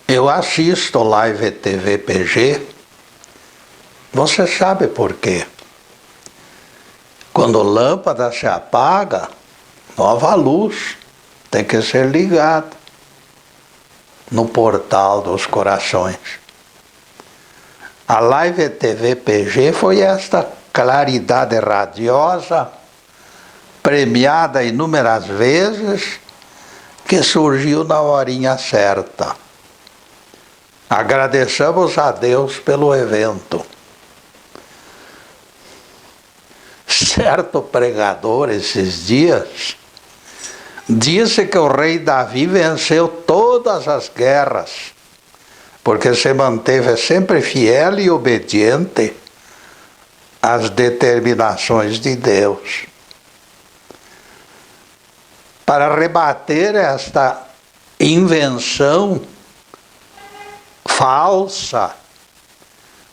Eu assisto Live TV PG, você sabe por quê? Quando a lâmpada se apaga, nova luz tem que ser ligada no portal dos corações. A Live TV PG foi esta claridade radiosa, premiada inúmeras vezes, que surgiu na horinha certa. Agradecemos a Deus pelo evento. Certo pregador esses dias disse que o rei Davi venceu todas as guerras, porque se manteve sempre fiel e obediente às determinações de Deus. Para rebater esta invenção falsa,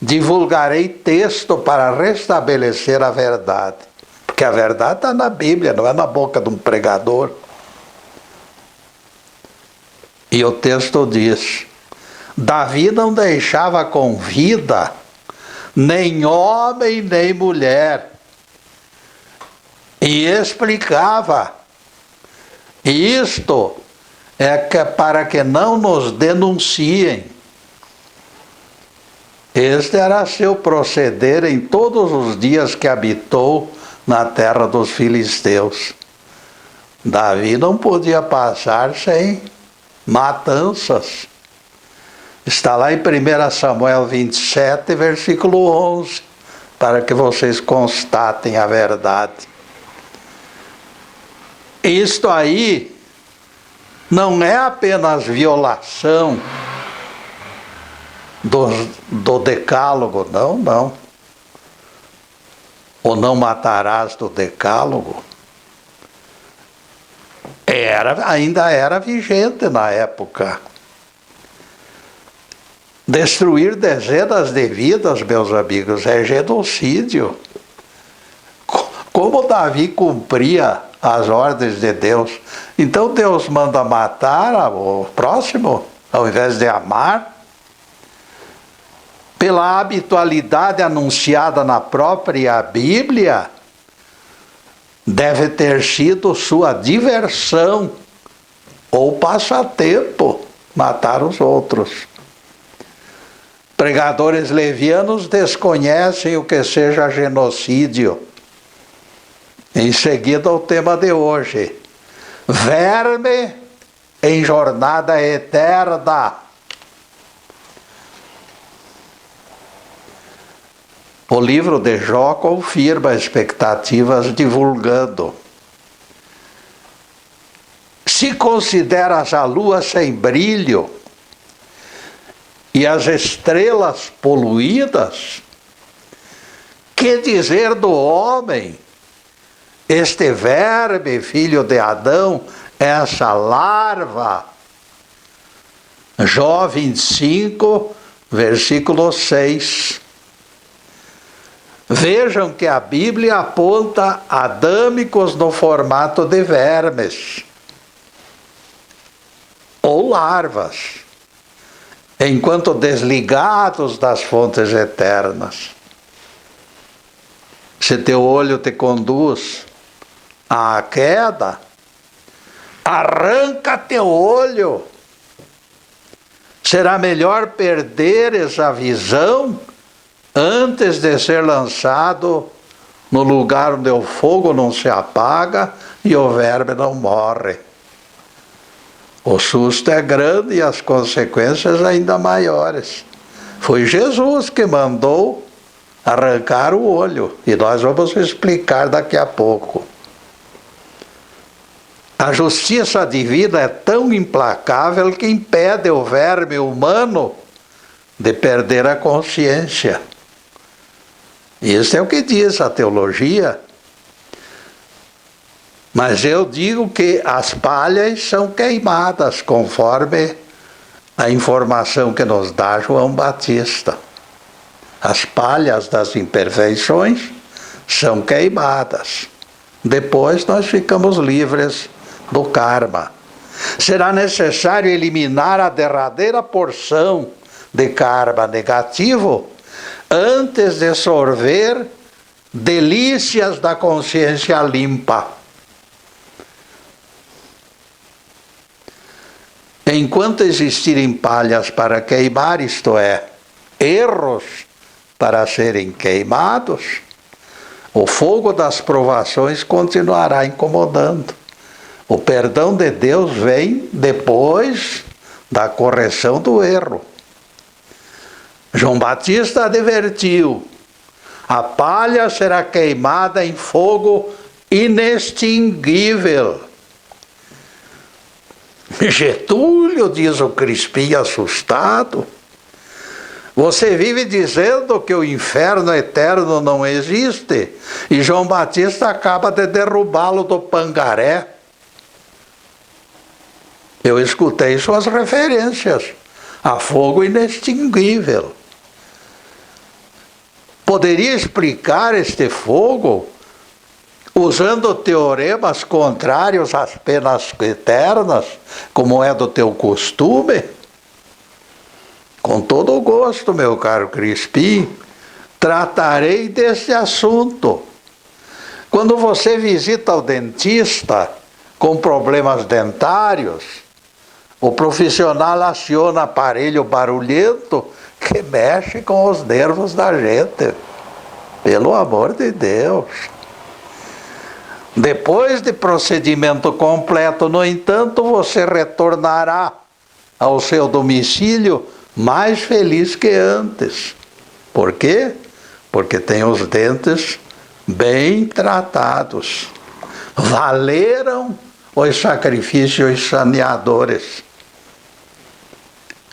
divulgarei texto para restabelecer a verdade. Porque a verdade está na Bíblia, não é na boca de um pregador. E o texto diz: Davi não deixava com vida nem homem nem mulher. E explicava: isto é que para que não nos denunciem. Este era seu proceder em todos os dias que habitou na terra dos filisteus. Davi não podia passar sem matanças. Está lá em 1 Samuel 27, versículo 11, para que vocês constatem a verdade. Isto aí não é apenas violação do decálogo, não. O não matarás do decálogo ainda era vigente na época. Destruir dezenas de vidas, meus amigos, é genocídio. Como Davi cumpria as ordens de Deus? Então Deus manda matar o próximo, ao invés de amar? Pela habitualidade anunciada na própria Bíblia, deve ter sido sua diversão ou passatempo matar os outros. Pregadores levianos desconhecem o que seja genocídio. Em seguida, o tema de hoje: verme em jornada eterna. O livro de Jó confirma expectativas divulgando: se consideras a lua sem brilho e as estrelas poluídas, que dizer do homem, este verme, filho de Adão, essa larva? Jó 25, versículo 6. Vejam que a Bíblia aponta adâmicos no formato de vermes ou larvas, enquanto desligados das fontes eternas. Se teu olho te conduz à queda, arranca teu olho. Será melhor perderes a visão antes de ser lançado no lugar onde o fogo não se apaga e o verme não morre. O susto é grande e as consequências ainda maiores. Foi Jesus que mandou arrancar o olho, e nós vamos explicar daqui a pouco. A justiça divina é tão implacável que impede o verme humano de perder a consciência. Isso é o que diz a teologia. Mas eu digo que as palhas são queimadas, conforme a informação que nos dá João Batista. As palhas das imperfeições são queimadas. Depois nós ficamos livres do karma. será necessário eliminar a derradeira porção de karma negativo antes de sorver delícias da consciência limpa. Enquanto existirem palhas para queimar, isto é, erros para serem queimados, o fogo das provações continuará incomodando. O perdão de Deus vem depois da correção do erro. João Batista advertiu: a palha será queimada em fogo inextinguível. Getúlio, diz o Crispim assustado, você vive dizendo que o inferno eterno não existe e João Batista acaba de derrubá-lo do Pangaré. Eu escutei suas referências a fogo inextinguível. Poderia explicar este fogo usando teoremas contrários às penas eternas, como é do teu costume? Com todo o gosto, meu caro Crispim, tratarei desse assunto. Quando você visita o dentista com problemas dentários, o profissional aciona aparelho barulhento que mexe com os nervos da gente. Pelo amor de Deus. Depois de procedimento completo, no entanto, você retornará ao seu domicílio mais feliz que antes. Por quê? Porque tem os dentes bem tratados. Valeram os sacrifícios saneadores.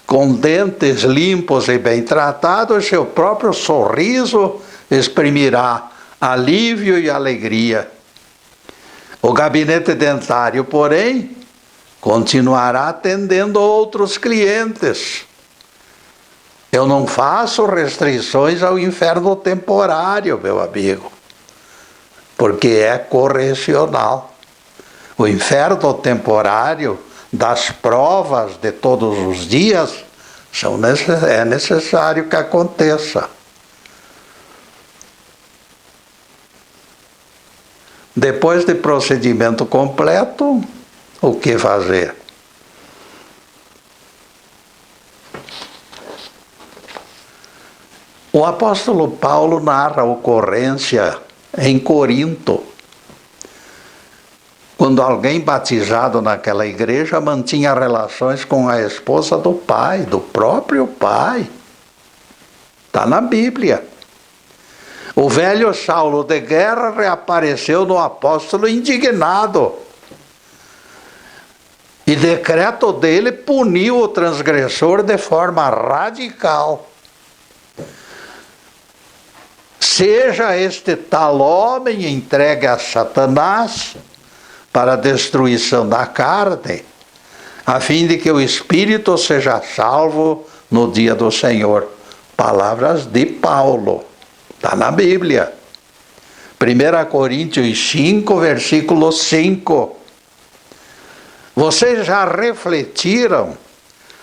Com dentes limpos e bem tratados, seu próprio sorriso exprimirá alívio e alegria. O gabinete dentário, porém, continuará atendendo outros clientes. Eu não faço restrições ao inferno temporário, meu amigo, porque é correcional. O inferno temporário das provas de todos os dias é necessário que aconteça. Depois de procedimento completo, o que fazer? O apóstolo Paulo narra a ocorrência em Corinto, quando alguém batizado naquela igreja mantinha relações com a esposa do pai, do próprio pai. Está na Bíblia. O velho Saulo de guerra reapareceu no apóstolo indignado. E decreto dele puniu o transgressor de forma radical. Seja este tal homem entregue a Satanás para a destruição da carne, a fim de que o espírito seja salvo no dia do Senhor. Palavras de Paulo. Está na Bíblia. 1 Coríntios 5, versículo 5. Vocês já refletiram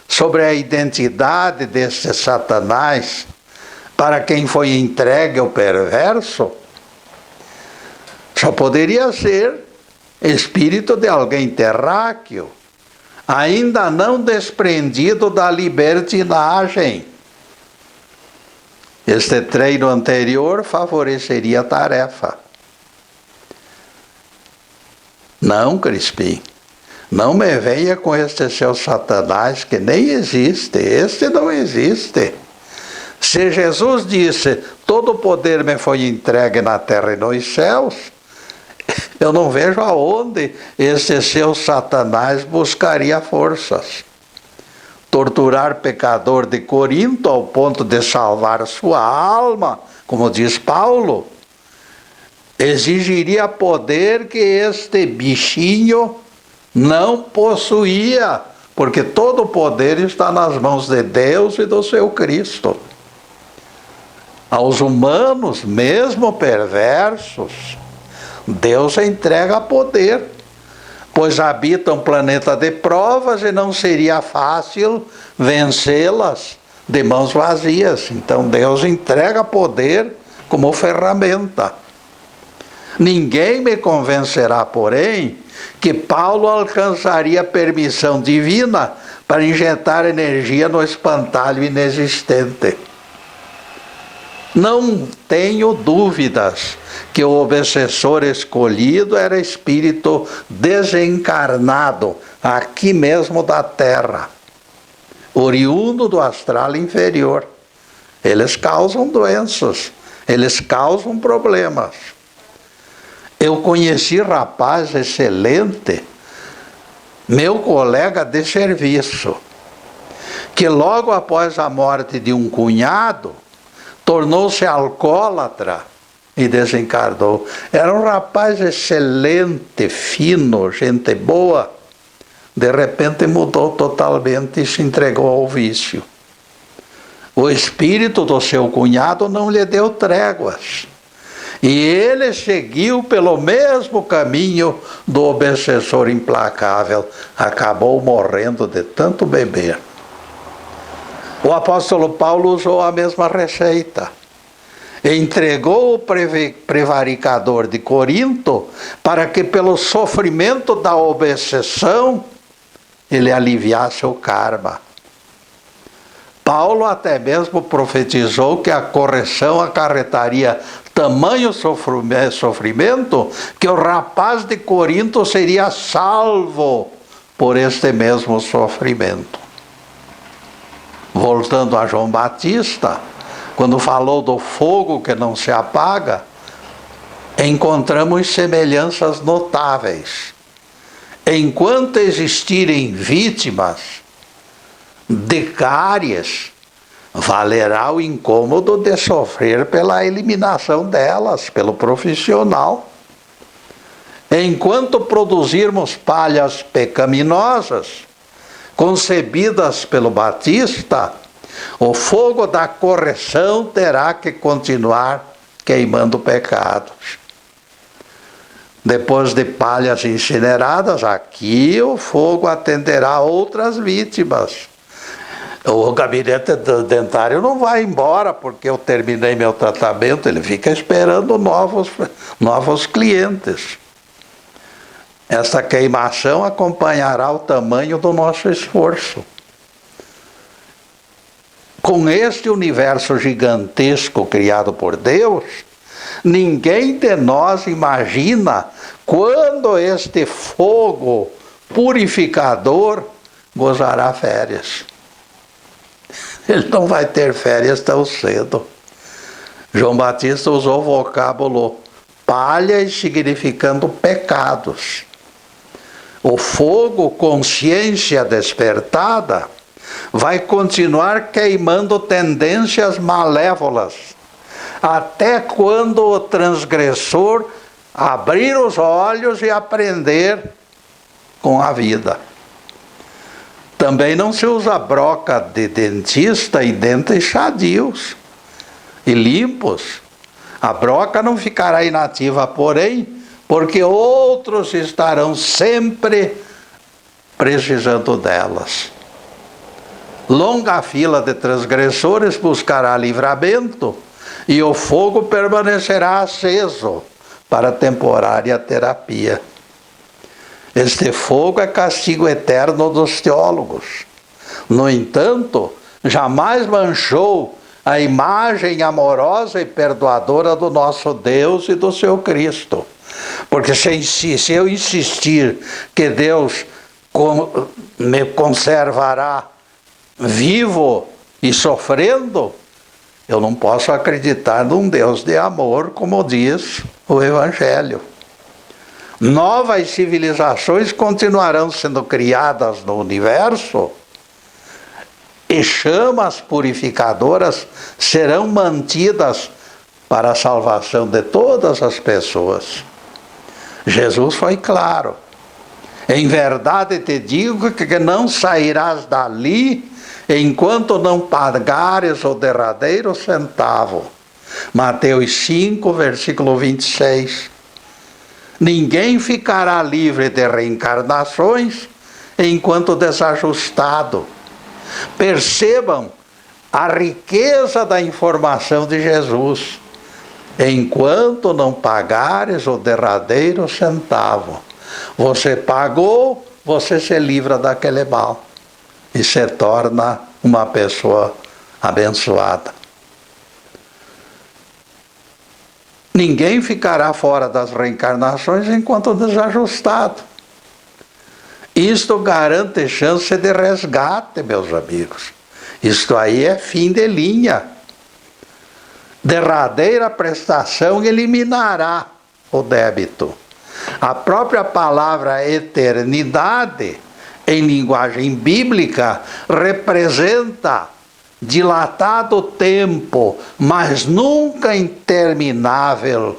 sobre a identidade deste Satanás para quem foi entregue ao perverso? Só poderia ser espírito de alguém terráqueo, ainda não desprendido da libertinagem. Este treino anterior favoreceria a tarefa. Não, Crispim, não me venha com este seu Satanás que nem existe, este não existe. Se Jesus disse, todo o poder me foi entregue na terra e nos céus, eu não vejo aonde esse seu Satanás buscaria forças. Torturar pecador de Corinto ao ponto de salvar sua alma, como diz Paulo, exigiria poder que este bichinho não possuía, porque todo o poder está nas mãos de Deus e do seu Cristo. Aos humanos, mesmo perversos, Deus entrega poder. pois habita um planeta de provas e não seria fácil vencê-las de mãos vazias. Então Deus entrega poder como ferramenta. Ninguém me convencerá, porém, que Paulo alcançaria permissão divina para injetar energia no espantalho inexistente. Não tenho dúvidas que o obsessor escolhido era espírito desencarnado, aqui mesmo da Terra, oriundo do astral inferior. Eles causam doenças, eles causam problemas. Eu conheci rapaz excelente, meu colega de serviço, que logo após a morte de um cunhado, tornou-se alcoólatra e desencarnou. Era um rapaz excelente, fino, gente boa. De repente mudou totalmente e se entregou ao vício. O espírito do seu cunhado não lhe deu tréguas. E ele seguiu pelo mesmo caminho do obsessor implacável. Acabou morrendo de tanto beber. O apóstolo Paulo usou a mesma receita. Entregou o prevaricador de Corinto para que pelo sofrimento da obsessão ele aliviasse o karma. Paulo até mesmo profetizou que a correção acarretaria tamanho sofrimento que o rapaz de Corinto seria salvo por este mesmo sofrimento. Voltando a João Batista, quando falou do fogo que não se apaga, encontramos semelhanças notáveis. Enquanto existirem vítimas de cáries, valerá o incômodo de sofrer pela eliminação delas, pelo profissional. Enquanto produzirmos palhas pecaminosas, concebidas pelo Batista, o fogo da correção terá que continuar queimando pecados. Depois de palhas incineradas, aqui o fogo atenderá outras vítimas. O gabinete dentário não vai embora porque eu terminei meu tratamento, ele fica esperando novos clientes. Essa queimação acompanhará o tamanho do nosso esforço. Com este universo gigantesco criado por Deus, ninguém de nós imagina quando este fogo purificador gozará férias. Ele não vai ter férias tão cedo. João Batista usou o vocábulo palhas significando pecados. O fogo, consciência despertada, vai continuar queimando tendências malévolas, até quando o transgressor abrir os olhos e aprender com a vida. Também não se usa broca de dentista e dentes sadios e limpos. A broca não ficará inativa, porém, porque outros estarão sempre precisando delas. Longa fila de transgressores buscará livramento e o fogo permanecerá aceso para a temporária terapia. Este fogo é castigo eterno dos teólogos. No entanto, jamais manchou a imagem amorosa e perdoadora do nosso Deus e do seu Cristo. Porque se eu insistir que Deus me conservará vivo e sofrendo, eu não posso acreditar num Deus de amor, como diz o Evangelho. Novas civilizações continuarão sendo criadas no universo e chamas purificadoras serão mantidas para a salvação de todas as pessoas. Jesus foi claro. Em verdade te digo que não sairás dali enquanto não pagares o derradeiro centavo. Mateus 5, versículo 26. Ninguém ficará livre de reencarnações enquanto desajustado. Percebam a riqueza da informação de Jesus. Enquanto não pagares o derradeiro centavo, você pagou, você se livra daquele mal e se torna uma pessoa abençoada. Ninguém ficará fora das reencarnações enquanto desajustado. Isto garante chance de resgate, meus amigos. Isto aí é fim de linha. Derradeira prestação eliminará o débito. A própria palavra eternidade, em linguagem bíblica, representa dilatado tempo, mas nunca interminável.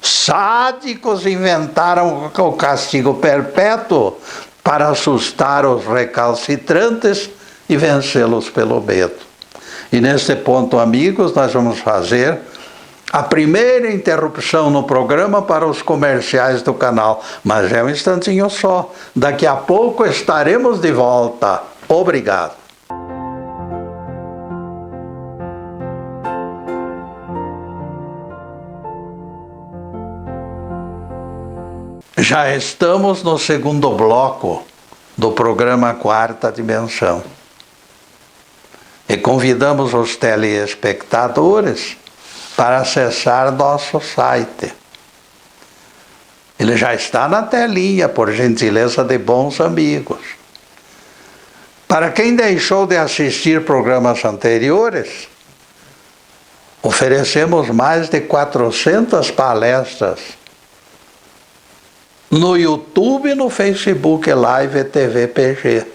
Sádicos inventaram o castigo perpétuo para assustar os recalcitrantes e vencê-los pelo medo. E neste ponto, amigos, nós vamos fazer a primeira interrupção no programa para os comerciais do canal. Mas é um instantinho só. Daqui a pouco estaremos de volta. Obrigado. Já estamos no segundo bloco do programa Quarta Dimensão. E convidamos os telespectadores para acessar nosso site. Ele já está na telinha, por gentileza de bons amigos. Para quem deixou de assistir programas anteriores, oferecemos mais de 400 palestras no YouTube e no Facebook Live e TV PG.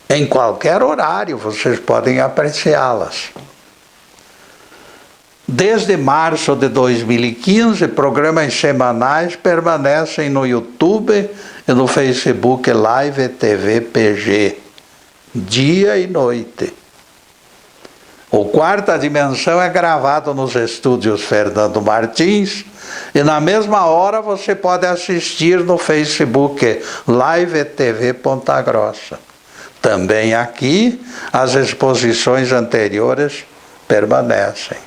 Em qualquer horário vocês podem apreciá-las. Desde março de 2015, programas semanais permanecem no YouTube e no Facebook Live e TV PG, dia e noite. O Quarta Dimensão é gravado nos estúdios Fernando Martins e na mesma hora você pode assistir no Facebook Live e TV Ponta Grossa. Também aqui as exposições anteriores permanecem.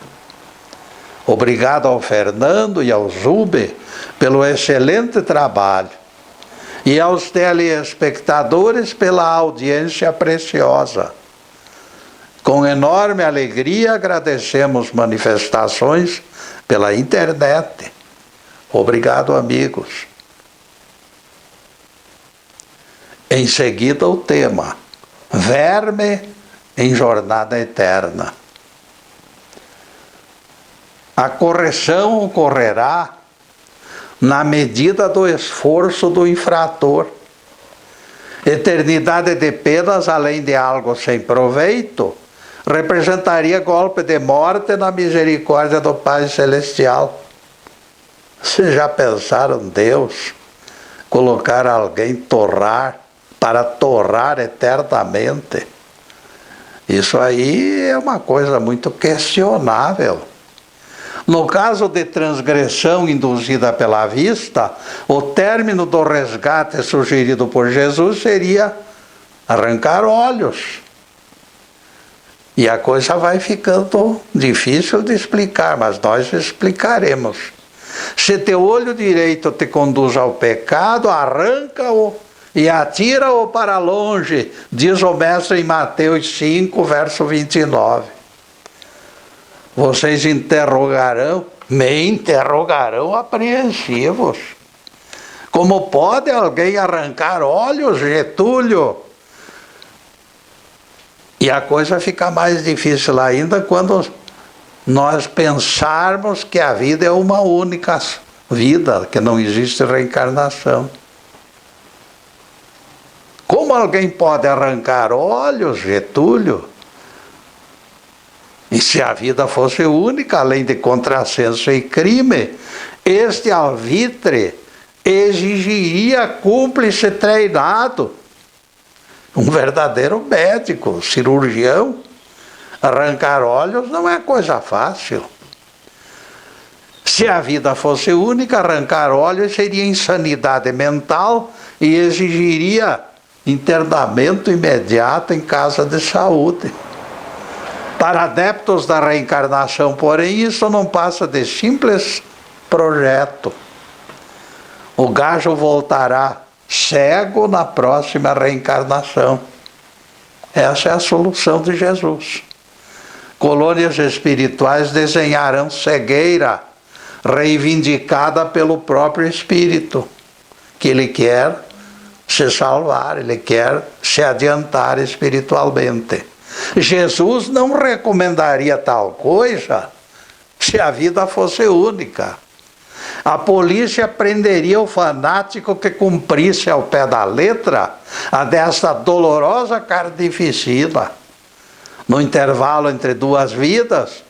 Obrigado ao Fernando e ao Zube pelo excelente trabalho e aos telespectadores pela audiência preciosa. Com enorme alegria agradecemos manifestações pela internet. Obrigado, amigos. Em seguida o tema: verme em jornada eterna. A correção ocorrerá na medida do esforço do infrator. Eternidade de penas, além de algo sem proveito, representaria golpe de morte na misericórdia do Pai Celestial. Vocês já pensaram Deus colocar alguém para torrar eternamente? Isso aí é uma coisa muito questionável. No caso de transgressão induzida pela vista, o término do resgate sugerido por Jesus seria arrancar olhos. E a coisa vai ficando difícil de explicar, mas nós explicaremos. Se teu olho direito te conduz ao pecado, arranca-o e atira-o para longe, diz o mestre em Mateus 5, verso 29. Vocês me interrogarão apreensivos. Como pode alguém arrancar olhos, Getúlio? E a coisa fica mais difícil ainda quando nós pensarmos que a vida é uma única vida, que não existe reencarnação. Como alguém pode arrancar olhos, Getúlio? E se a vida fosse única, além de contrassenso e crime, este alvitre exigiria cúmplice treinado, um verdadeiro médico, cirurgião. Arrancar olhos não é coisa fácil. Se a vida fosse única, arrancar olhos seria insanidade mental e exigiria internamento imediato em casa de saúde. Para adeptos da reencarnação, porém, isso não passa de simples projeto. O gajo voltará cego na próxima reencarnação. Essa é a solução de Jesus. Colônias espirituais desenharão cegueira reivindicada pelo próprio espírito, que ele quer se salvar, ele quer se adiantar espiritualmente. Jesus não recomendaria tal coisa se a vida fosse única. A polícia prenderia o fanático que cumprisse ao pé da letra a desta dolorosa carnificina. No intervalo entre duas vidas,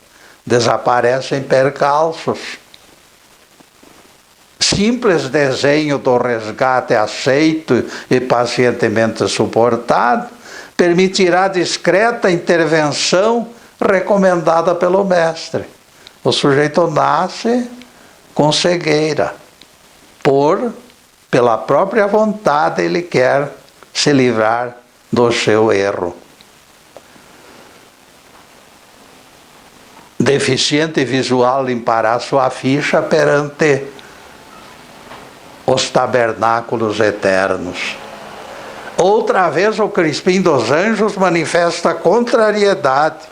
desaparecem percalços. Simples desenho do resgate aceito e pacientemente suportado permitirá discreta intervenção recomendada pelo mestre. O sujeito nasce com cegueira. Pela própria vontade, ele quer se livrar do seu erro. Deficiente visual limpará sua ficha perante os tabernáculos eternos. Outra vez o Crispim dos Anjos manifesta contrariedade.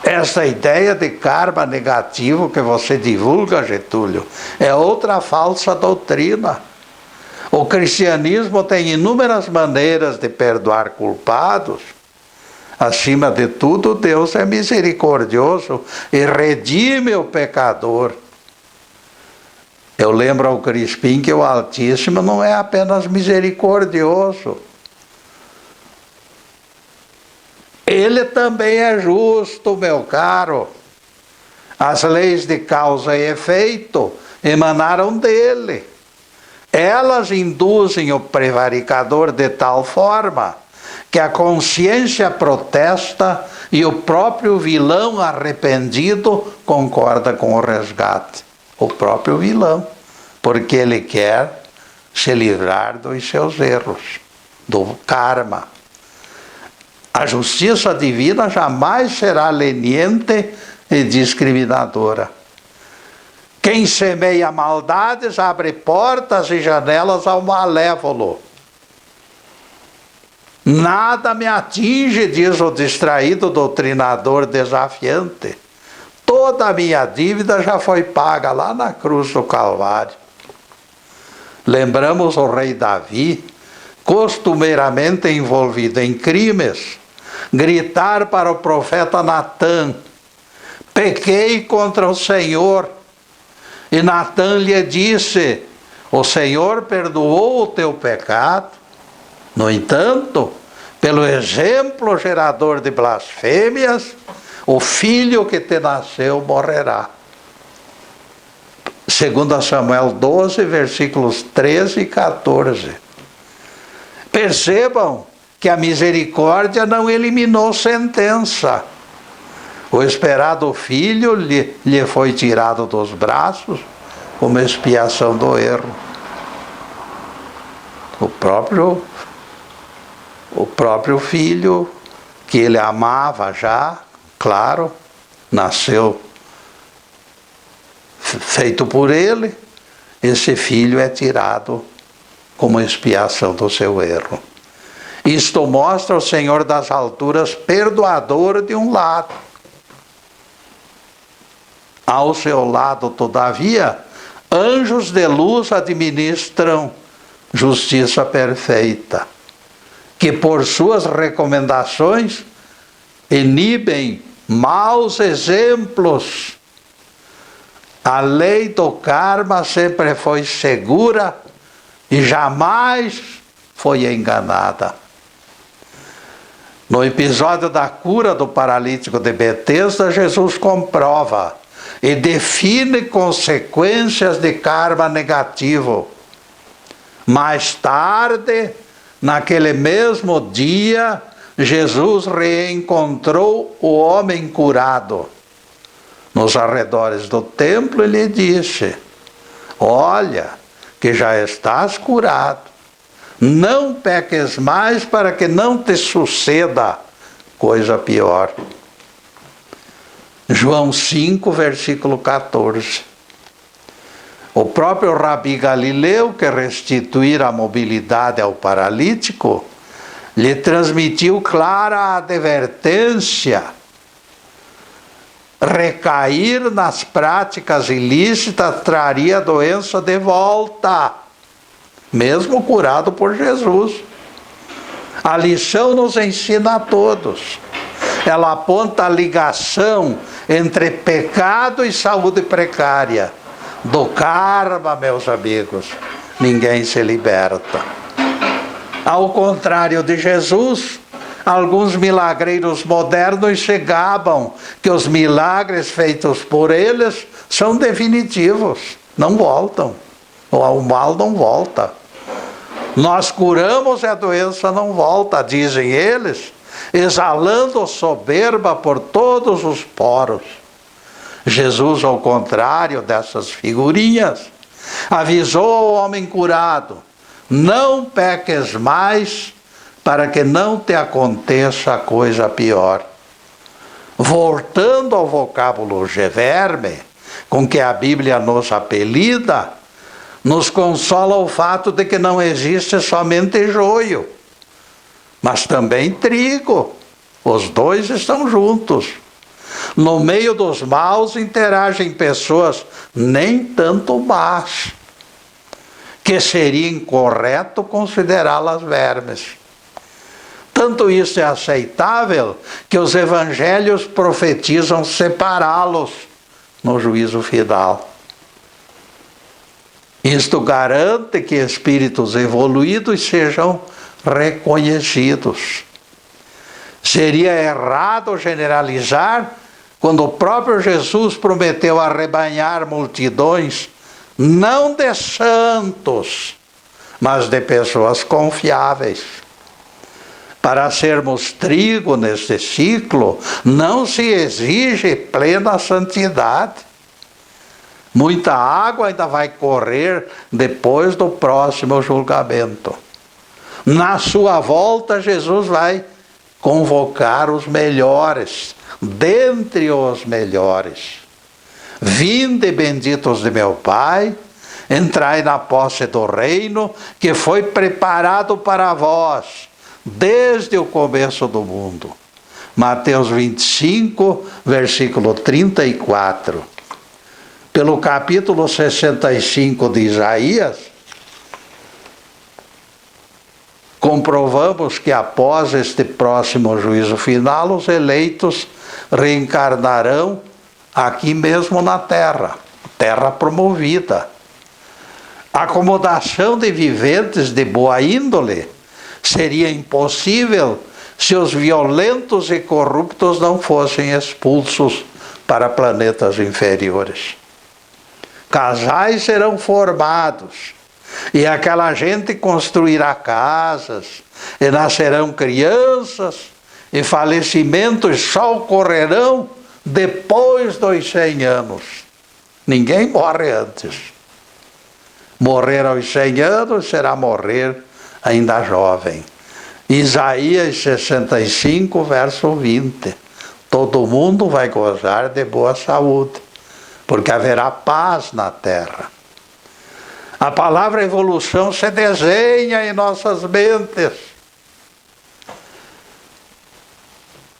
Essa ideia de karma negativo que você divulga, Getúlio, é outra falsa doutrina. O cristianismo tem inúmeras maneiras de perdoar culpados. Acima de tudo, Deus é misericordioso e redime o pecador. Eu lembro ao Crispim que o Altíssimo não é apenas misericordioso. Ele também é justo, meu caro. As leis de causa e efeito emanaram dele. Elas induzem o prevaricador de tal forma que a consciência protesta e o próprio vilão arrependido concorda com o resgate. O próprio vilão, porque ele quer se livrar dos seus erros, do karma. A justiça divina jamais será leniente e discriminadora. Quem semeia maldades abre portas e janelas ao malévolo. Nada me atinge, diz o distraído doutrinador desafiante. Toda a minha dívida já foi paga lá na cruz do Calvário. Lembramos o rei Davi, costumeiramente envolvido em crimes, gritar para o profeta Natã: pequei contra o Senhor. E Natã lhe disse: o Senhor perdoou o teu pecado. No entanto, pelo exemplo gerador de blasfêmias, o filho que te nasceu morrerá. 2 Samuel 12, versículos 13 e 14. Percebam que a misericórdia não eliminou sentença. O esperado filho lhe foi tirado dos braços como expiação do erro. O próprio filho, que ele amava já, claro, nasceu feito por ele, esse filho é tirado como expiação do seu erro. Isto mostra o Senhor das alturas perdoador de um lado. Ao seu lado, todavia, anjos de luz administram justiça perfeita, que por suas recomendações inibem maus exemplos. A lei do karma sempre foi segura e jamais foi enganada. No episódio da cura do paralítico de Betesda, Jesus comprova e define consequências de karma negativo. Mais tarde, naquele mesmo dia, Jesus reencontrou o homem curado. nos arredores do templo e lhe disse: olha, que já estás curado, não peques mais para que não te suceda coisa pior. João 5, versículo 14. O próprio Rabi Galileu, que restituíra a mobilidade ao paralítico, lhe transmitiu clara advertência: recair nas práticas ilícitas traria a doença de volta, mesmo curado por Jesus. A lição nos ensina a todos. Ela aponta a ligação entre pecado e saúde precária. Do karma, meus amigos, ninguém se liberta. Ao contrário de Jesus, alguns milagreiros modernos se gabam que os milagres feitos por eles são definitivos, não voltam. O mal não volta. Nós curamos e a doença não volta, dizem eles, exalando soberba por todos os poros. Jesus, ao contrário dessas figurinhas, avisou ao homem curado: não peques mais, para que não te aconteça coisa pior. Voltando ao vocábulo verme, com que a Bíblia nos apelida, nos consola o fato de que não existe somente joio, mas também trigo. Os dois estão juntos. No meio dos maus interagem pessoas nem tanto más, que seria incorreto considerá-las vermes. Tanto isso é aceitável que os evangelhos profetizam separá-los no juízo final. Isto garante que espíritos evoluídos sejam reconhecidos. Seria errado generalizar quando o próprio Jesus prometeu arrebanhar multidões, não de santos, mas de pessoas confiáveis. Para sermos trigo neste ciclo, não se exige plena santidade. Muita água ainda vai correr depois do próximo julgamento. Na sua volta, Jesus vai convocar os melhores, dentre os melhores. Vinde, benditos de meu Pai, entrai na posse do reino que foi preparado para vós desde o começo do mundo. Mateus 25, versículo 34. Pelo capítulo 65 de Isaías, comprovamos que após este próximo juízo final, os eleitos reencarnarão aqui mesmo na terra, terra promovida. A acomodação de viventes de boa índole seria impossível se os violentos e corruptos não fossem expulsos para planetas inferiores. Casais serão formados, e aquela gente construirá casas, e nascerão crianças, e falecimentos só ocorrerão depois dos 100 anos. Ninguém morre antes. Morrer aos 100 anos será morrer ainda jovem. Isaías 65, verso 20. Todo mundo vai gozar de boa saúde, porque haverá paz na terra. A palavra evolução se desenha em nossas mentes.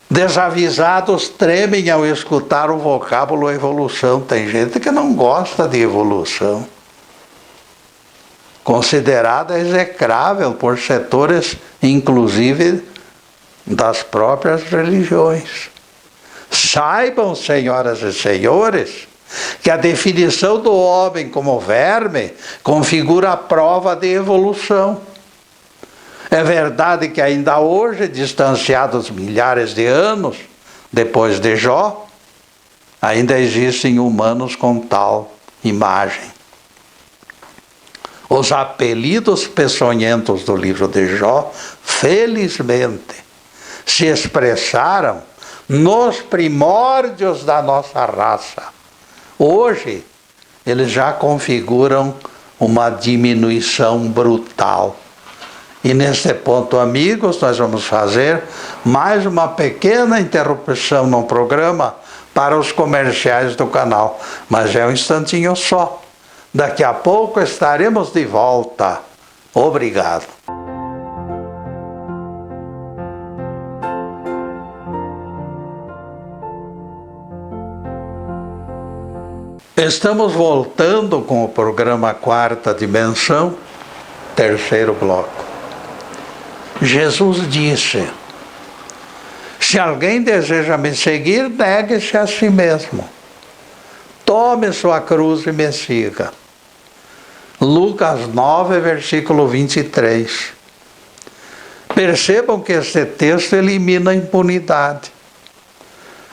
Desavisados tremem ao escutar o vocábulo evolução. Tem gente que não gosta de evolução, considerada execrável por setores, inclusive, das próprias religiões. Saibam, senhoras e senhores, que a definição do homem como verme configura a prova de evolução. É verdade que ainda hoje, distanciados milhares de anos depois de Jó, ainda existem humanos com tal imagem. Os apelidos peçonhentos do livro de Jó, felizmente, se expressaram nos primórdios da nossa raça. Hoje, eles já configuram uma diminuição brutal. E nesse ponto, amigos, nós vamos fazer mais uma pequena interrupção no programa para os comerciais do canal. Mas é um instantinho só. Daqui a pouco estaremos de volta. Obrigado. Estamos voltando com o programa Quarta Dimensão, terceiro bloco. Jesus disse: se alguém deseja me seguir, negue-se a si mesmo. Tome sua cruz e me siga. Lucas 9, versículo 23. Percebam que este texto elimina a impunidade.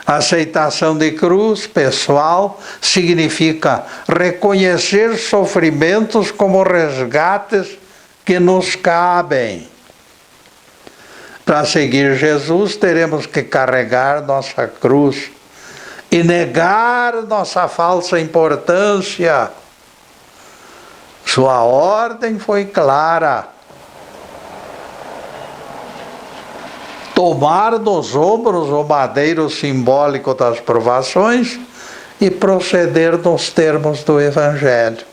A aceitação de cruz pessoal significa reconhecer sofrimentos como resgates que nos cabem. Para seguir Jesus, teremos que carregar nossa cruz e negar nossa falsa importância. Sua ordem foi clara: tomar nos ombros o madeiro simbólico das provações e proceder nos termos do Evangelho.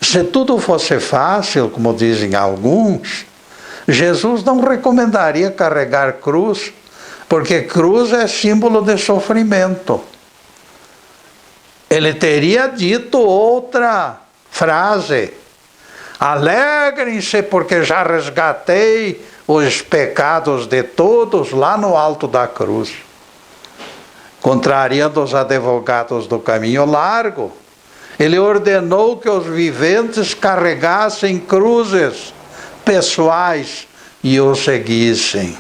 Se tudo fosse fácil, como dizem alguns, Jesus não recomendaria carregar cruz, porque cruz é símbolo de sofrimento. Ele teria dito outra frase: alegrem-se porque já resgatei os pecados de todos lá no alto da cruz. Contrariando os advogados do caminho largo, ele ordenou que os viventes carregassem cruzes pessoais e o seguissem.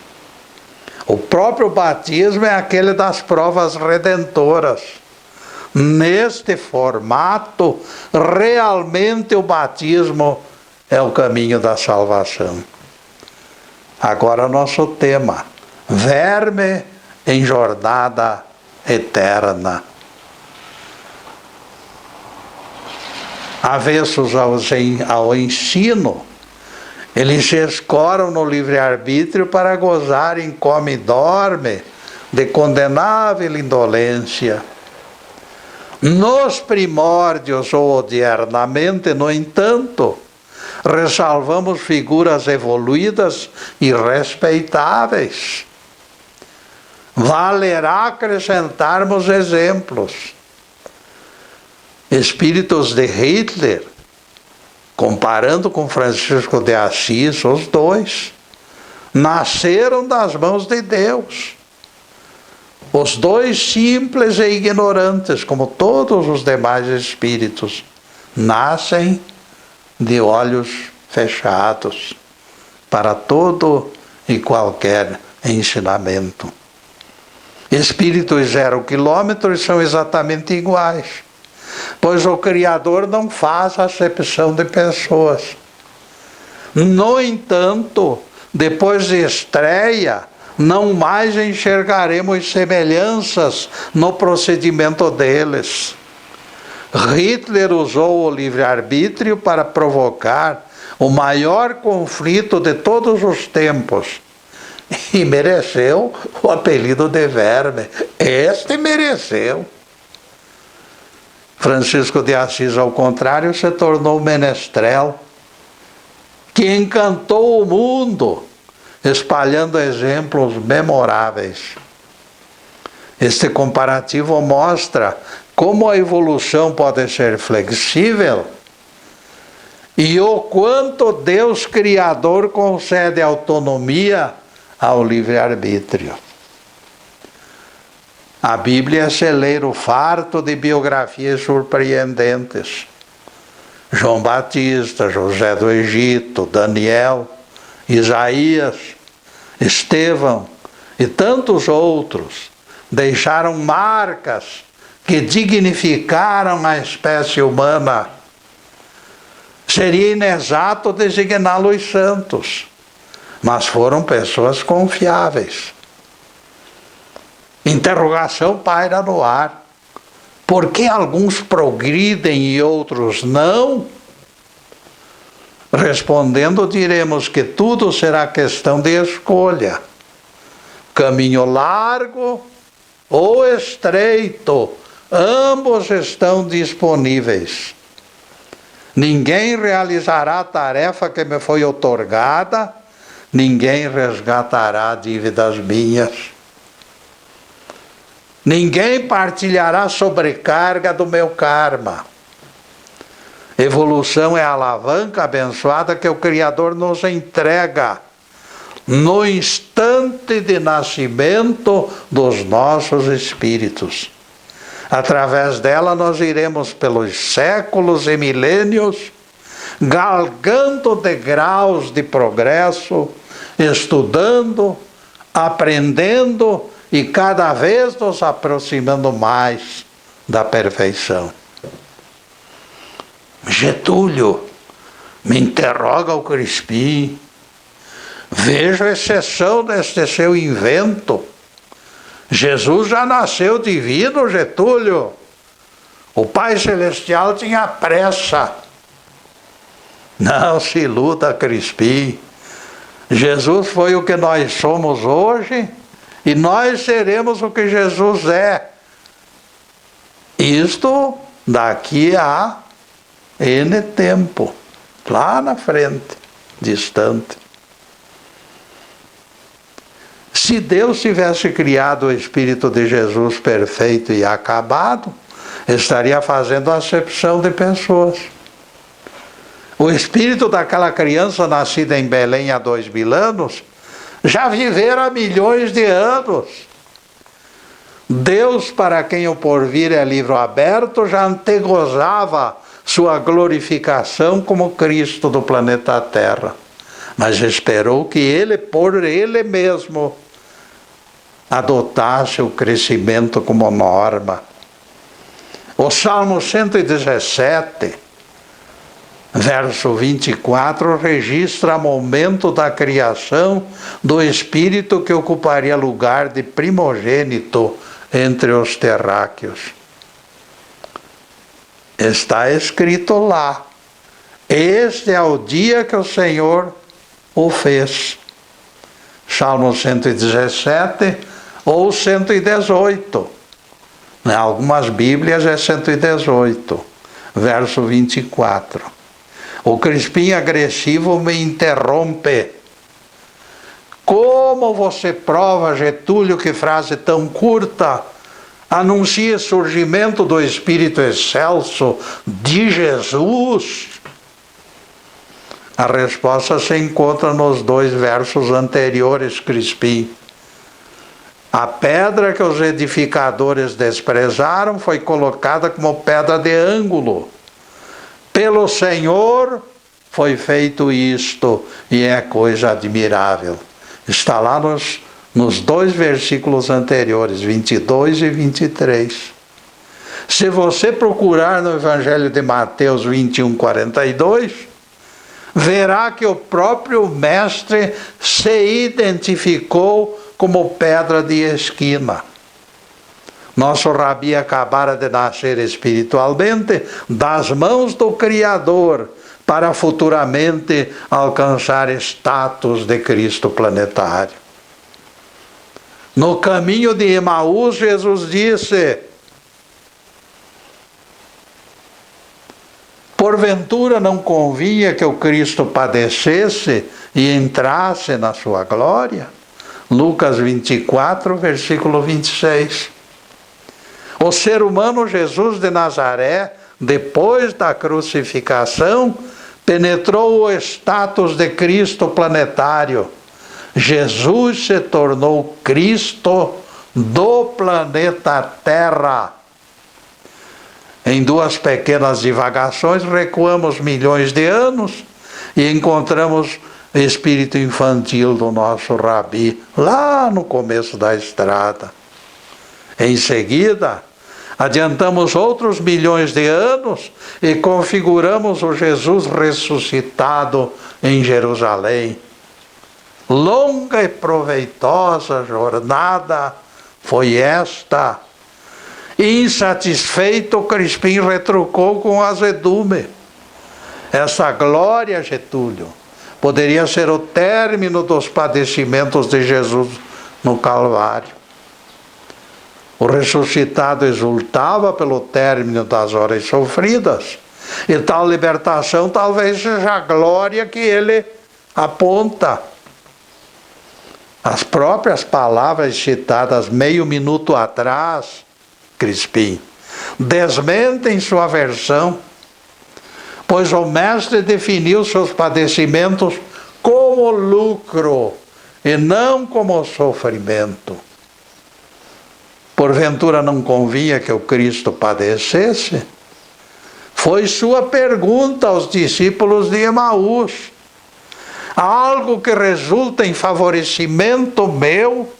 O próprio batismo é aquele das provas redentoras. Neste formato, realmente o batismo é o caminho da salvação. Agora nosso tema: verme em jornada eterna. Avessos ao ensino, eles se escoram no livre-arbítrio para gozarem come e dorme de condenável indolência. Nos primórdios ou odiernamente, no entanto, ressalvamos figuras evoluídas e respeitáveis. Valerá acrescentarmos exemplos. Espíritos de Hitler, comparando com Francisco de Assis, os dois nasceram das mãos de Deus. Os dois simples e ignorantes, como todos os demais espíritos, nascem de olhos fechados para todo e qualquer ensinamento. Espíritos 0 quilômetros são exatamente iguais, pois o Criador não faz acepção de pessoas. No entanto, depois de estreia, não mais enxergaremos semelhanças no procedimento deles. Hitler usou o livre-arbítrio para provocar o maior conflito de todos os tempos e mereceu o apelido de verme. Este mereceu. Francisco de Assis, ao contrário, se tornou menestrel que encantou o mundo, espalhando exemplos memoráveis. Este comparativo mostra como a evolução pode ser flexível e o quanto Deus Criador concede autonomia ao livre-arbítrio. A Bíblia é celeiro farto de biografias surpreendentes. João Batista, José do Egito, Daniel, Isaías, Estevão e tantos outros deixaram marcas que dignificaram a espécie humana. Seria inexato designá-los santos, mas foram pessoas confiáveis. Interrogação paira no ar. Por que alguns progridem e outros não? Respondendo, diremos que tudo será questão de escolha. Caminho largo ou estreito, ambos estão disponíveis. Ninguém realizará a tarefa que me foi outorgada, ninguém resgatará dívidas minhas. Ninguém partilhará a sobrecarga do meu karma. Evolução é a alavanca abençoada que o Criador nos entrega no instante de nascimento dos nossos espíritos. Através dela nós iremos pelos séculos e milênios, galgando degraus de progresso, estudando, aprendendo e cada vez nos aproximando mais da perfeição. Getúlio, me interroga o Crispim, vejo exceção neste seu invento. Jesus já nasceu divino, Getúlio. O Pai Celestial tinha pressa. Não se iluda, Crispim. Jesus foi o que nós somos hoje e nós seremos o que Jesus é. Isto daqui a N tempo, lá na frente, distante. Se Deus tivesse criado o Espírito de Jesus perfeito e acabado, estaria fazendo acepção de pessoas. O espírito daquela criança nascida em Belém há 2000 anos, já vivera há milhões de anos. Deus, para quem o porvir é livro aberto, já antegozava sua glorificação como Cristo do planeta Terra. Mas esperou que ele, por ele mesmo, adotasse o crescimento como norma. O Salmo 117, verso 24, registra o momento da criação do Espírito que ocuparia lugar de primogênito entre os terráqueos. Está escrito lá: este é o dia que o Senhor o fez. Salmo 117 ou 118. Em algumas Bíblias é 118, verso 24. O Crispim agressivo me interrompe. Como você prova, Getúlio, que frase tão curta anuncia o surgimento do Espírito excelso de Jesus? A resposta se encontra nos 2 versos anteriores, Crispim. A pedra que os edificadores desprezaram foi colocada como pedra de ângulo. Pelo Senhor foi feito isto, e é coisa admirável. Está lá nos 2 versículos anteriores, 22 e 23. Se você procurar no Evangelho de Mateus 21, 42, verá que o próprio Mestre se identificou como pedra de esquina. Nosso Rabi acabara de nascer espiritualmente das mãos do Criador, para futuramente alcançar status de Cristo planetário. No caminho de Emaús, Jesus disse: porventura não convinha que o Cristo padecesse e entrasse na sua glória? Lucas 24, versículo 26. O ser humano Jesus de Nazaré, depois da crucificação, penetrou o status de Cristo planetário. Jesus se tornou Cristo do planeta Terra. Em 2 pequenas divagações, recuamos milhões de anos e encontramos espírito infantil do nosso Rabi, lá no começo da estrada. Em seguida, adiantamos outros milhões de anos e configuramos o Jesus ressuscitado em Jerusalém. Longa e proveitosa jornada foi esta. Insatisfeito, Crispim retrucou com azedume. Essa glória, Getúlio, poderia ser o término dos padecimentos de Jesus no Calvário. O ressuscitado exultava pelo término das horas sofridas, e tal libertação talvez seja a glória que ele aponta. As próprias palavras citadas meio minuto atrás, Crispim, desmentem sua versão, pois o mestre definiu seus padecimentos como lucro e não como sofrimento. Porventura não convinha que o Cristo padecesse? Foi sua pergunta aos discípulos de Emaús. Algo que resulta em favorecimento meu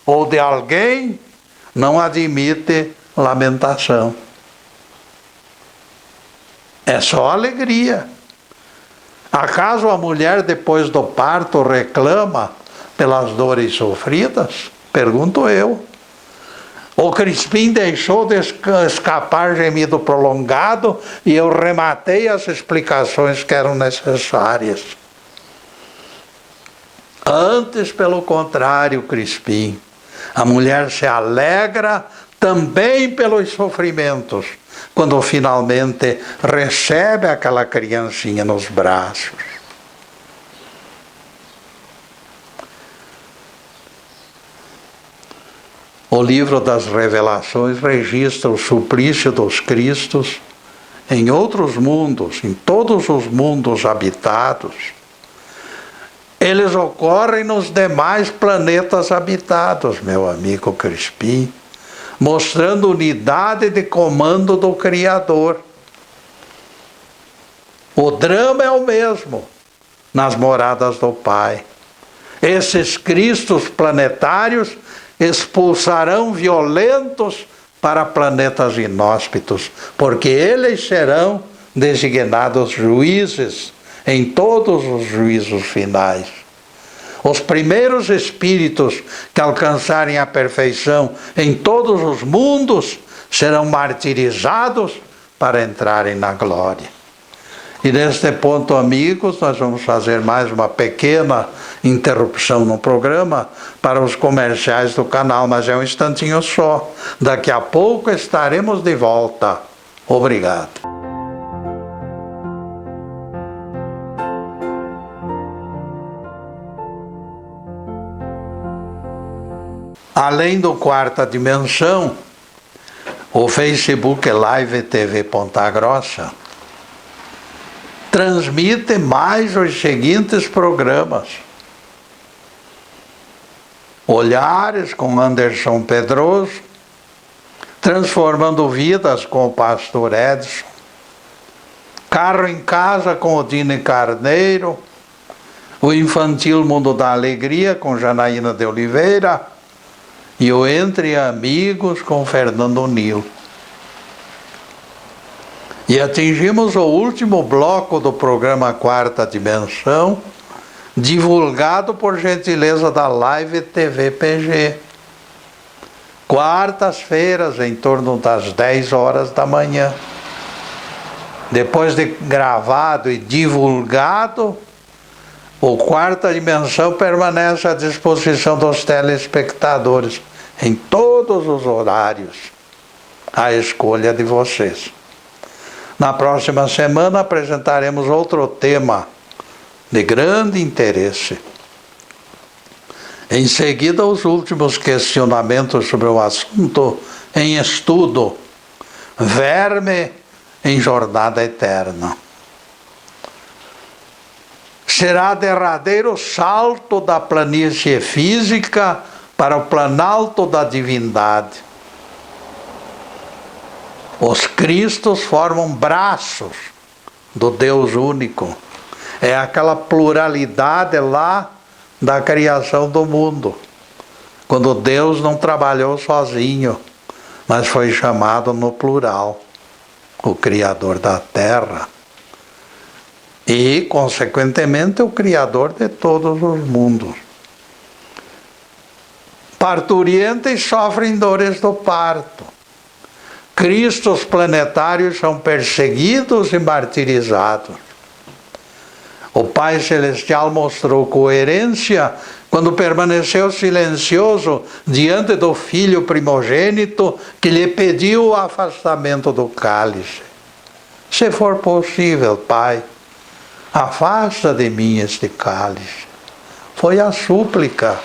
ou de alguém não admite lamentação. É só alegria. Acaso a mulher depois do parto reclama pelas dores sofridas? Pergunto eu. O Crispim deixou de escapar gemido prolongado e eu rematei as explicações que eram necessárias. Antes, pelo contrário, Crispim, a mulher se alegra também pelos sofrimentos, quando finalmente recebe aquela criancinha nos braços. O livro das Revelações registra o suplício dos Cristos em outros mundos, em todos os mundos habitados. Eles ocorrem nos demais planetas habitados, meu amigo Crispim, mostrando unidade de comando do Criador. O drama é o mesmo nas moradas do Pai. Esses Cristos planetários expulsarão violentos para planetas inóspitos, porque eles serão designados juízes em todos os juízos finais. Os primeiros espíritos que alcançarem a perfeição em todos os mundos serão martirizados para entrarem na glória. E neste ponto, amigos, nós vamos fazer mais uma pequena interrupção no programa para os comerciais do canal, mas é um instantinho só. Daqui a pouco estaremos de volta. Obrigado. Além do Quarta Dimensão, o Facebook Live TV Ponta Grossa transmite mais os seguintes programas: Olhares com Anderson Pedroso, Transformando Vidas com o pastor Edson, Carro em Casa com o Dine Carneiro, o Infantil Mundo da Alegria com Janaína de Oliveira e o Entre Amigos com Fernando Nilo. E atingimos o último bloco do programa Quarta Dimensão, divulgado por gentileza da Live TV PG. Quartas-feiras, em torno das 10 horas da manhã. Depois de gravado e divulgado, o Quarta Dimensão permanece à disposição dos telespectadores em todos os horários, à escolha de vocês. Na próxima semana apresentaremos outro tema de grande interesse. Em seguida, os últimos questionamentos sobre o assunto em estudo: verme em jornada eterna. Será derradeiro salto da planície física para o planalto da divindade. Os Cristos formam braços do Deus único. É aquela pluralidade lá da criação do mundo, quando Deus não trabalhou sozinho, mas foi chamado no plural, o Criador da terra e, consequentemente, o Criador de todos os mundos. parturientes sofrem dores do parto. Cristos planetários são perseguidos e martirizados. O Pai Celestial mostrou coerência quando permaneceu silencioso diante do Filho primogênito que lhe pediu o afastamento do cálice. Se for possível, Pai, afasta de mim este cálice. Foi a súplica.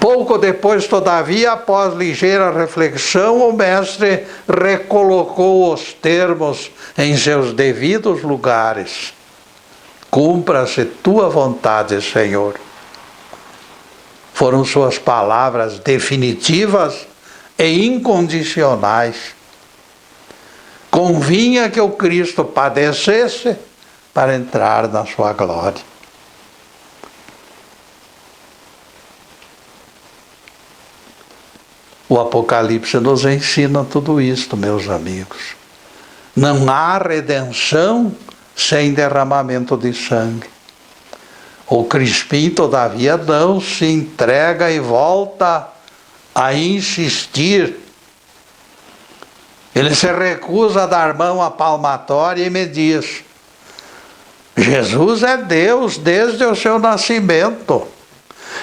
Pouco depois, todavia, após ligeira reflexão, o mestre recolocou os termos em seus devidos lugares. Cumpra-se tua vontade, Senhor. Foram suas palavras definitivas e incondicionais. Convinha que o Cristo padecesse para entrar na sua glória. O Apocalipse nos ensina tudo isto, meus amigos. Não há redenção sem derramamento de sangue. O Crispim, todavia, não se entrega e volta a insistir. Ele se recusa a dar mão à palmatória e me diz: Jesus é Deus desde o seu nascimento.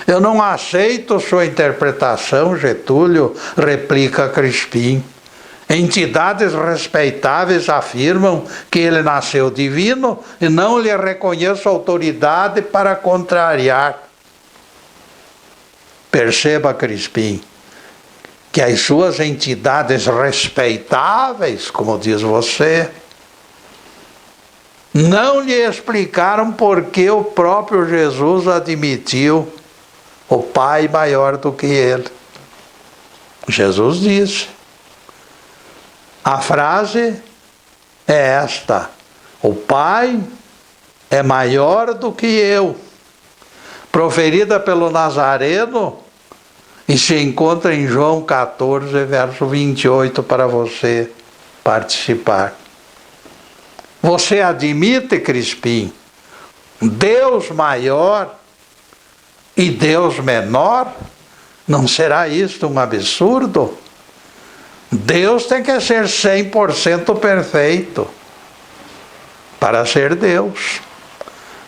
Eu não aceito sua interpretação, Getúlio, replica Crispim. Entidades respeitáveis afirmam que ele nasceu divino e não lhe reconheço autoridade para contrariar. Perceba, Crispim, que as suas entidades respeitáveis, como diz você, não lhe explicaram por que o próprio Jesus admitiu o Pai maior do que ele. Jesus disse. A frase é esta: o Pai é maior do que eu, proferida pelo Nazareno, e se encontra em João 14, verso 28, para você participar. Você admite, Crispim, Deus maior e Deus menor? Não será isto um absurdo? Deus tem que ser 100% perfeito para ser Deus.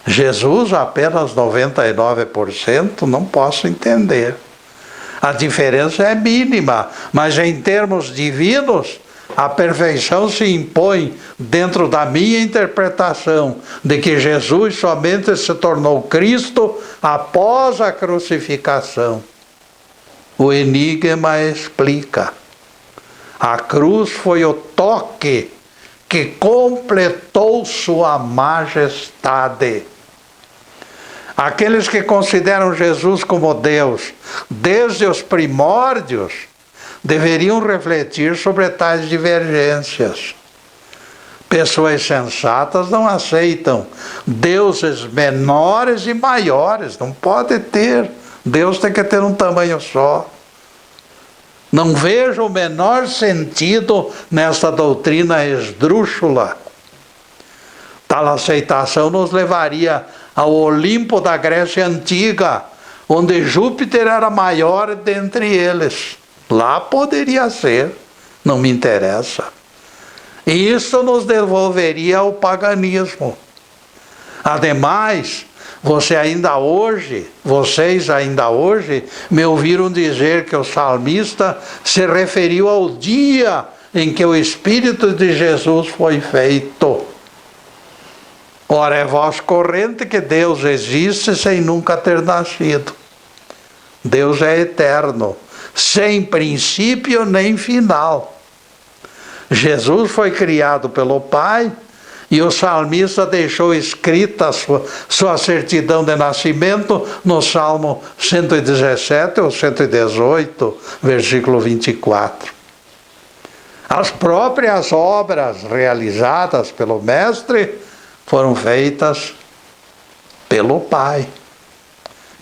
Jesus apenas 99%, não posso entender. A diferença é mínima, mas em termos divinos, a perfeição se impõe dentro da minha interpretação de que Jesus somente se tornou Cristo após a crucificação. O enigma explica. A cruz foi o toque que completou sua majestade. Aqueles que consideram Jesus como Deus desde os primórdios deveriam refletir sobre tais divergências. Pessoas sensatas não aceitam deuses menores e maiores. Não pode ter. Deus tem que ter um tamanho só. Não vejo o menor sentido nesta doutrina esdrúxula. Tal aceitação nos levaria ao Olimpo da Grécia Antiga, onde Júpiter era maior dentre eles. Lá poderia ser, não me interessa. E isso nos devolveria ao paganismo. Ademais, vocês ainda hoje me ouviram dizer que o salmista se referiu ao dia em que o Espírito de Jesus foi feito. Ora, é voz corrente que Deus existe sem nunca ter nascido. Deus é eterno, sem princípio nem final. Jesus foi criado pelo Pai e o salmista deixou escrita sua certidão de nascimento no Salmo 117 ou 118, versículo 24. As próprias obras realizadas pelo Mestre foram feitas pelo Pai.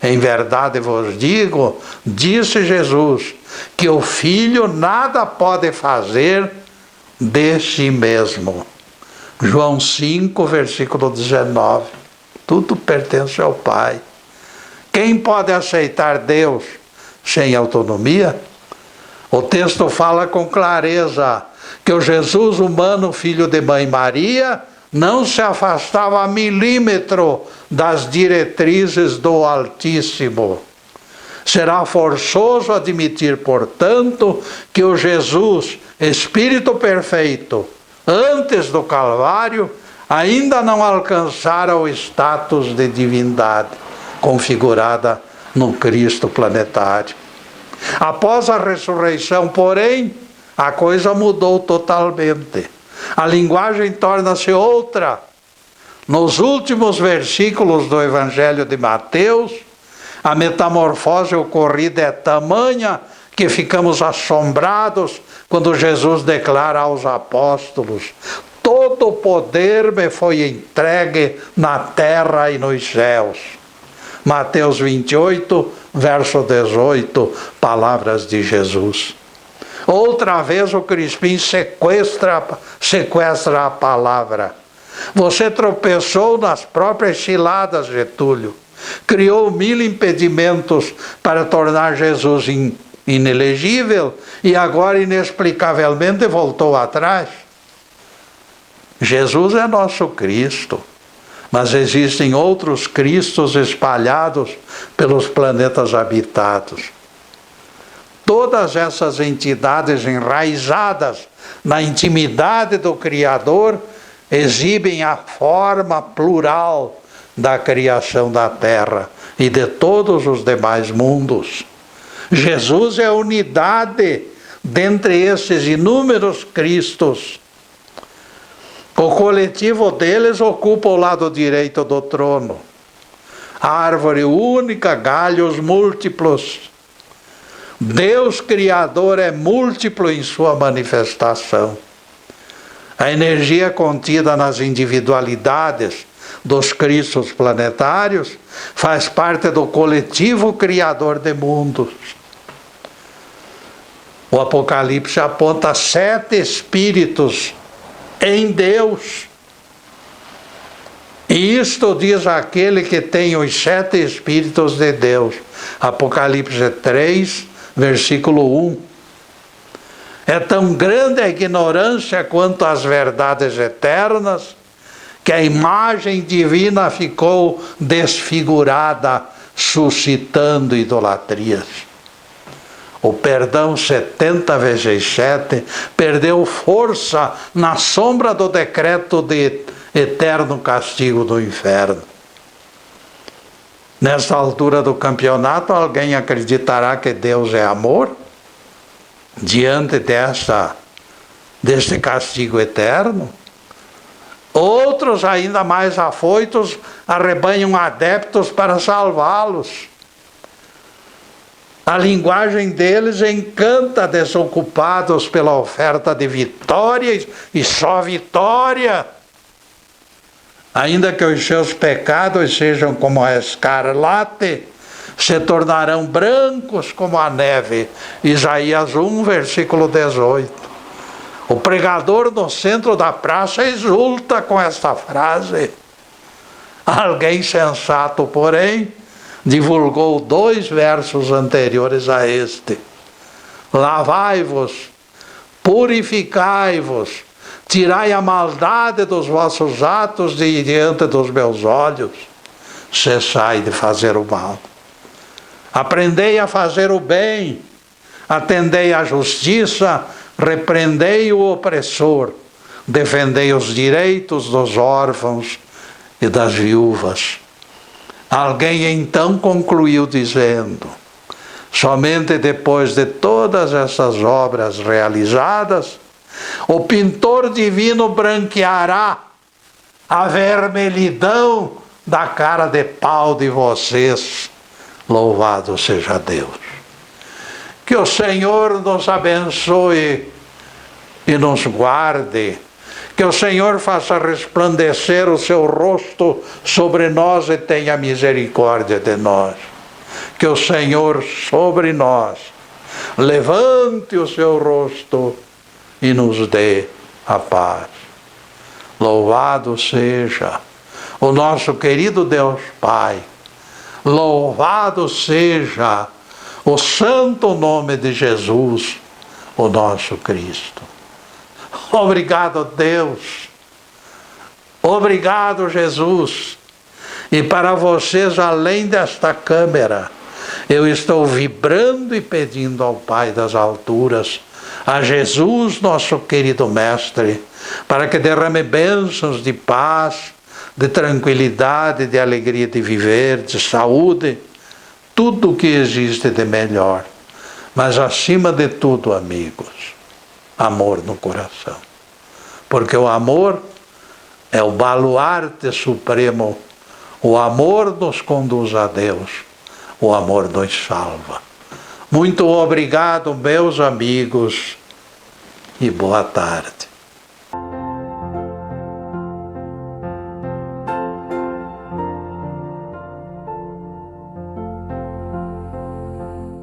Em verdade vos digo, disse Jesus, que o Filho nada pode fazer de si mesmo. João 5, versículo 19. Tudo pertence ao Pai. Quem pode aceitar Deus sem autonomia? O texto fala com clareza que o Jesus humano, filho de mãe Maria, não se afastava a milímetro das diretrizes do Altíssimo. Será forçoso admitir, portanto, que o Jesus, Espírito perfeito, antes do Calvário, ainda não alcançara o status de divindade, configurada no Cristo planetário. Após a ressurreição, porém, a coisa mudou totalmente. A linguagem torna-se outra. Nos últimos versículos do Evangelho de Mateus, a metamorfose ocorrida é tamanha que ficamos assombrados quando Jesus declara aos apóstolos: todo o poder me foi entregue na terra e nos céus. Mateus 28, verso 18, palavras de Jesus. Outra vez o Crispim sequestra a palavra. Você tropeçou nas próprias ciladas, Getúlio. Criou 1000 impedimentos para tornar Jesus inelegível e agora inexplicavelmente voltou atrás. Jesus é nosso Cristo, mas existem outros Cristos espalhados pelos planetas habitados. Todas essas entidades enraizadas na intimidade do Criador exibem a forma plural da criação da Terra e de todos os demais mundos. Jesus é a unidade dentre esses inúmeros Cristos. O coletivo deles ocupa o lado direito do trono. Árvore única, galhos múltiplos. Deus Criador é múltiplo em sua manifestação. A energia contida nas individualidades dos Cristos planetários faz parte do coletivo Criador de mundos. O Apocalipse aponta 7 espíritos em Deus. E isto diz aquele que tem os 7 espíritos de Deus. Apocalipse 3, versículo 1. É tão grande a ignorância quanto as verdades eternas, que a imagem divina ficou desfigurada, suscitando idolatrias. O perdão 70 vezes 7 perdeu força na sombra do decreto de eterno castigo do inferno. Nesta altura do campeonato, alguém acreditará que Deus é amor? Diante deste castigo eterno? Outros, ainda mais afoitos, arrebanham adeptos para salvá-los. A linguagem deles encanta desocupados pela oferta de vitória e só vitória. Ainda que os seus pecados sejam como a escarlate, se tornarão brancos como a neve. Isaías 1, versículo 18. O pregador no centro da praça exulta com esta frase. Alguém sensato, porém, divulgou 2 versos anteriores a este. Lavai-vos, purificai-vos, tirai a maldade dos vossos atos de diante dos meus olhos, cessai de fazer o mal. Aprendei a fazer o bem, atendei à justiça, repreendei o opressor, defendei os direitos dos órfãos e das viúvas. Alguém então concluiu dizendo: somente depois de todas essas obras realizadas, o pintor divino branqueará a vermelhidão da cara de pau de vocês. Louvado seja Deus. Que o Senhor nos abençoe e nos guarde. Que o Senhor faça resplandecer o seu rosto sobre nós e tenha misericórdia de nós. Que o Senhor sobre nós levante o seu rosto e nos dê a paz. Louvado seja o nosso querido Deus Pai, Louvado seja o santo nome de Jesus, o nosso Cristo. Obrigado, Deus. Obrigado, Jesus. E para vocês, além desta câmera, eu estou vibrando e pedindo ao Pai das alturas, a Jesus, nosso querido Mestre, para que derrame bênçãos de paz, de tranquilidade, de alegria de viver, de saúde, tudo o que existe de melhor. Mas acima de tudo, amigos, amor no coração. Porque o amor é o baluarte supremo. O amor nos conduz a Deus. O amor nos salva. Muito obrigado, meus amigos, e boa tarde.